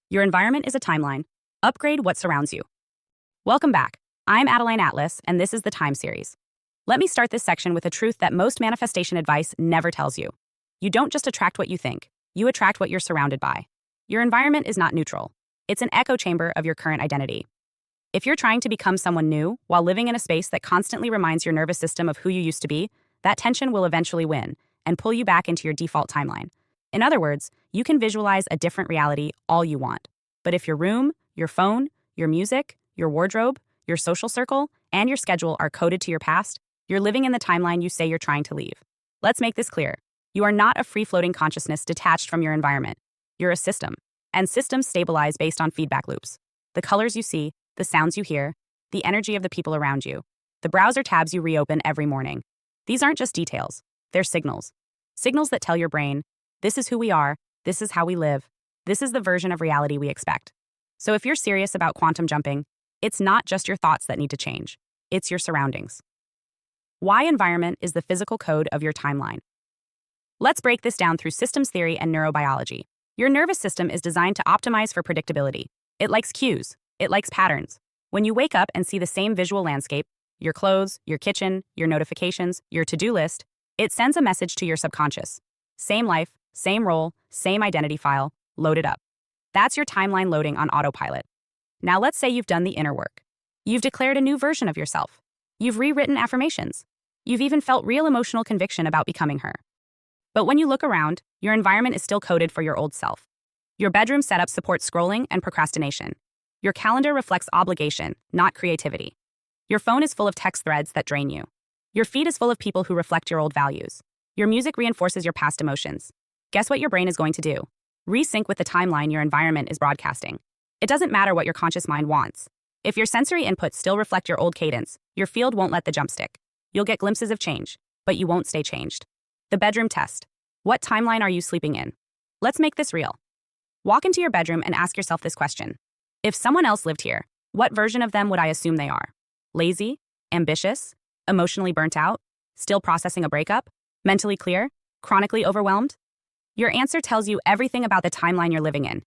Your environment is a timeline. Upgrade what surrounds you. Welcome back. I'm Adeline Atlas, and this is the Time series. Let me start this section with a truth that most manifestation advice never tells you. You don't just attract what you think, you attract what you're surrounded by. Your environment is not neutral. It's an echo chamber of your current identity. If you're trying to become someone new while living in a space that constantly reminds your nervous system of who you used to be, that tension will eventually win and pull you back into your default timeline. In other words, you can visualize a different reality all you want. But if your room, your phone, your music, your wardrobe, your social circle, and your schedule are coded to your past, you're living in the timeline you say you're trying to leave. Let's make this clear. You are not a free-floating consciousness detached from your environment. You're a system, and systems stabilize based on feedback loops. The colors you see, the sounds you hear, the energy of the people around you, the browser tabs you reopen every morning. These aren't just details, they're signals. Signals that tell your brain, this is who we are, this is how we live, this is the version of reality we expect. So if you're serious about quantum jumping, it's not just your thoughts that need to change, it's your surroundings. Why environment is the physical code of your timeline. Let's break this down through systems theory and neurobiology. Your nervous system is designed to optimize for predictability. It likes cues, it likes patterns. When you wake up and see the same visual landscape, your clothes, your kitchen, your notifications, your to-do list, it sends a message to your subconscious. Same life, same role, same identity file, load it up. That's your timeline loading on autopilot. Now let's say you've done the inner work. You've declared a new version of yourself. You've rewritten affirmations. You've even felt real emotional conviction about becoming her. But when you look around, your environment is still coded for your old self. Your bedroom setup supports scrolling and procrastination. Your calendar reflects obligation, not creativity. Your phone is full of text threads that drain you. Your feed is full of people who reflect your old values. Your music reinforces your past emotions. Guess what your brain is going to do? Resync with the timeline your environment is broadcasting. It doesn't matter what your conscious mind wants. If your sensory inputs still reflect your old cadence, your field won't let the jump stick. You'll get glimpses of change, but you won't stay changed. The bedroom test. What timeline are you sleeping in? Let's make this real. Walk into your bedroom and ask yourself this question. If someone else lived here, what version of them would I assume they are? Lazy? Ambitious? Emotionally burnt out? Still processing a breakup? Mentally clear? Chronically overwhelmed? Your answer tells you everything about the timeline you're living in.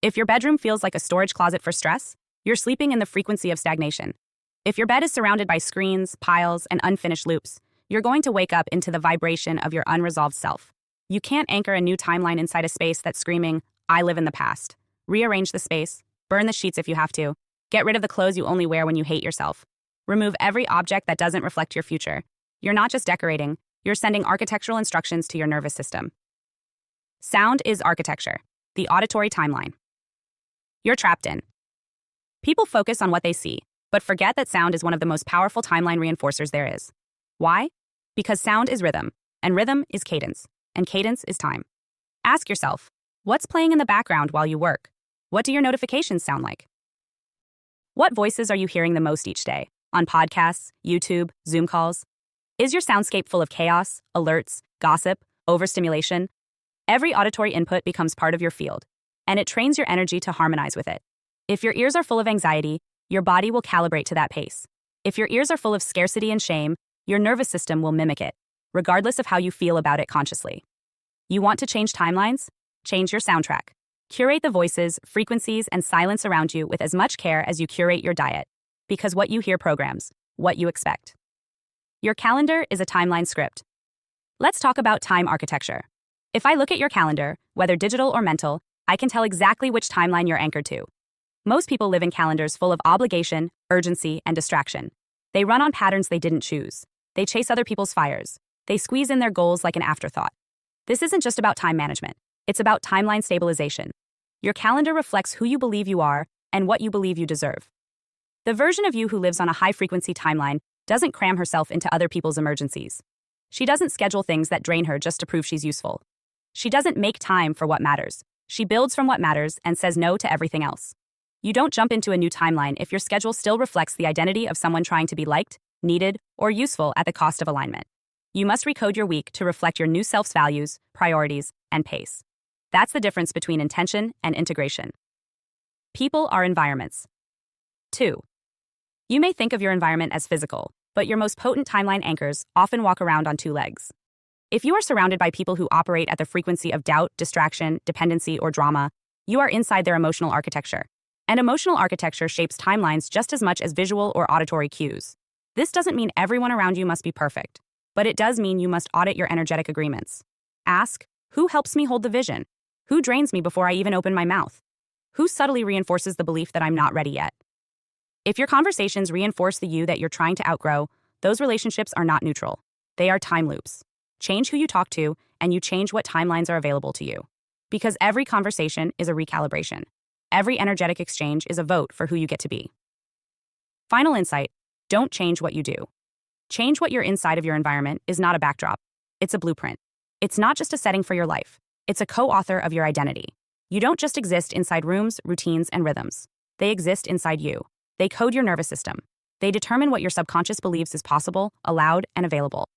If your bedroom feels like a storage closet for stress, you're sleeping in the frequency of stagnation. If your bed is surrounded by screens, piles, and unfinished loops, you're going to wake up into the vibration of your unresolved self. You can't anchor a new timeline inside a space that's screaming, I live in the past. Rearrange the space, burn the sheets if you have to, get rid of the clothes you only wear when you hate yourself. Remove every object that doesn't reflect your future. You're not just decorating, you're sending architectural instructions to your nervous system. Sound is architecture, the auditory timeline. You're trapped in. People focus on what they see, but forget that sound is one of the most powerful timeline reinforcers there is. Why? Because sound is rhythm, and rhythm is cadence, and cadence is time. Ask yourself, what's playing in the background while you work? What do your notifications sound like? What voices are you hearing the most each day? On podcasts, YouTube, Zoom calls? Is your soundscape full of chaos, alerts, gossip, overstimulation? Every auditory input becomes part of your field, and it trains your energy to harmonize with it. If your ears are full of anxiety, your body will calibrate to that pace. If your ears are full of scarcity and shame, your nervous system will mimic it, regardless of how you feel about it consciously. You want to change timelines? Change your soundtrack. Curate the voices, frequencies, and silence around you with as much care as you curate your diet, because what you hear programs what you expect. Your calendar is a timeline script. Let's talk about time architecture. If I look at your calendar, whether digital or mental, I can tell exactly which timeline you're anchored to. Most people live in calendars full of obligation, urgency, and distraction. They run on patterns they didn't choose. They chase other people's fires. They squeeze in their goals like an afterthought. This isn't just about time management. It's about timeline stabilization. Your calendar reflects who you believe you are and what you believe you deserve. The version of you who lives on a high-frequency timeline doesn't cram herself into other people's emergencies. She doesn't schedule things that drain her just to prove she's useful. She doesn't make time for what matters. She builds from what matters and says no to everything else. You don't jump into a new timeline if your schedule still reflects the identity of someone trying to be liked, needed, or useful at the cost of alignment. You must recode your week to reflect your new self's values, priorities, and pace. That's the difference between intention and integration. People are environments. 2. You may think of your environment as physical, but your most potent timeline anchors often walk around on two legs. If you are surrounded by people who operate at the frequency of doubt, distraction, dependency, or drama, You are inside their emotional architecture. And emotional architecture shapes timelines just as much as visual or auditory cues. This doesn't mean everyone around you must be perfect, but it does mean you must audit your energetic agreements. Ask, who helps me hold the vision? Who drains me before I even open my mouth? Who subtly reinforces the belief that I'm not ready yet? If your conversations reinforce the you that you're trying to outgrow, those relationships are not neutral. They are time loops. Change who you talk to, and you change what timelines are available to you. Because every conversation is a recalibration. Every energetic exchange is a vote for who you get to be. Final insight, don't change what you do. Change what you're inside of your environment is not a backdrop. It's a blueprint. It's not just a setting for your life. It's a co-author of your identity. You don't just exist inside rooms, routines, and rhythms. They exist inside you. They code your nervous system. They determine what your subconscious believes is possible, allowed, and available.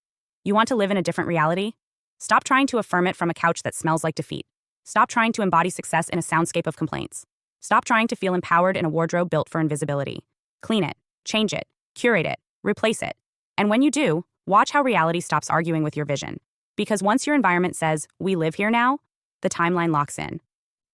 You want to live in a different reality? Stop trying to affirm it from a couch that smells like defeat. Stop trying to embody success in a soundscape of complaints. Stop trying to feel empowered in a wardrobe built for invisibility. Clean it, change it, curate it, replace it. And when you do, watch how reality stops arguing with your vision. Because once your environment says, we live here now, the timeline locks in.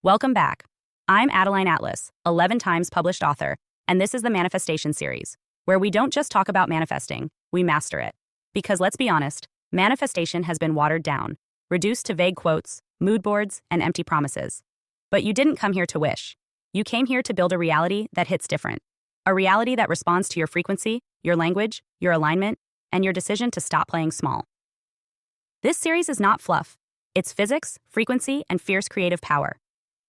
Welcome back. I'm Adeline Atlas, 11 times published author, and this is the Manifestation series, where we don't just talk about manifesting, we master it. Because let's be honest, manifestation has been watered down, reduced to vague quotes, mood boards, and empty promises. But you didn't come here to wish. You came here to build a reality that hits different. A reality that responds to your frequency, your language, your alignment, and your decision to stop playing small. This series is not fluff. It's physics, frequency, and fierce creative power.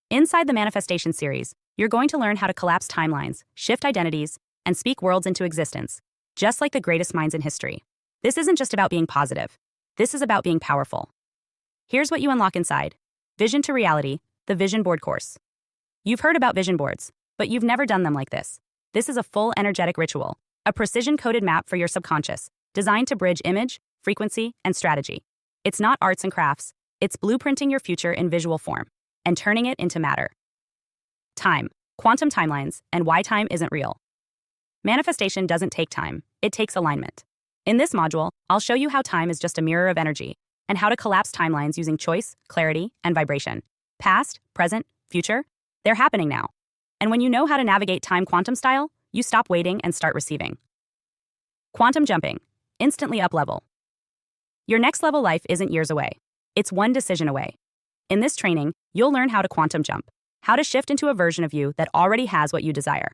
Inside the Manifestation series, you're going to learn how to collapse timelines, shift identities, and speak worlds into existence, just like the greatest minds in history. This isn't just about being positive. This is about being powerful. Here's what you unlock inside. Vision to Reality, the Vision Board course. You've heard about vision boards, but you've never done them like this. This is a full energetic ritual, a precision-coded map for your subconscious, designed to bridge image, frequency, and strategy. It's not arts and crafts. It's blueprinting your future in visual form and turning it into matter. Time, quantum timelines, and why time isn't real. Manifestation doesn't take time. It takes alignment. In this module, I'll show you how time is just a mirror of energy and how to collapse timelines using choice, clarity, and vibration. Past, present, future, they're happening now. And when you know how to navigate time quantum style, you stop waiting and start receiving. Quantum jumping, instantly up level. Your next level life isn't years away. It's one decision away. In this training, you'll learn how to quantum jump, how to shift into a version of you that already has what you desire.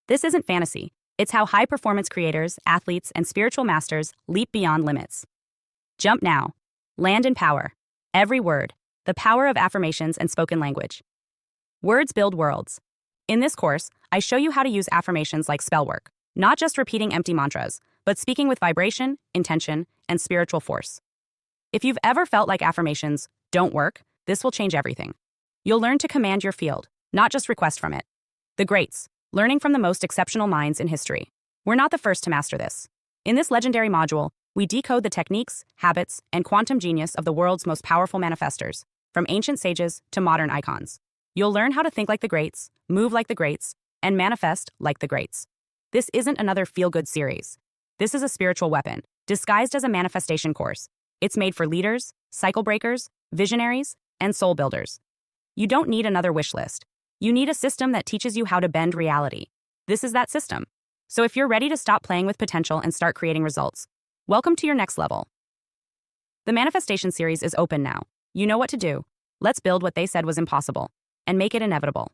This isn't fantasy. It's how high-performance creators, athletes, and spiritual masters leap beyond limits. Jump now. Land in power. Every word. The power of affirmations and spoken language. Words build worlds. In this course, I show you how to use affirmations like spell work, not just repeating empty mantras, but speaking with vibration, intention, and spiritual force. If you've ever felt like affirmations don't work, this will change everything. You'll learn to command your field, not just request from it. The greats, learning from the most exceptional minds in history. We're not the first to master this. In this legendary module, we decode the techniques, habits, and quantum genius of the world's most powerful manifestors, from ancient sages to modern icons. You'll learn how to think like the greats, move like the greats, and manifest like the greats. This isn't another feel-good series. This is a spiritual weapon, disguised as a manifestation course. It's made for leaders, cycle breakers, visionaries, and soul builders. You don't need another wish list. You need a system that teaches you how to bend reality. This is that system. So if you're ready to stop playing with potential and start creating results, welcome to your next level. The Manifestation series is open now. You know what to do. Let's build what they said was impossible and make it inevitable.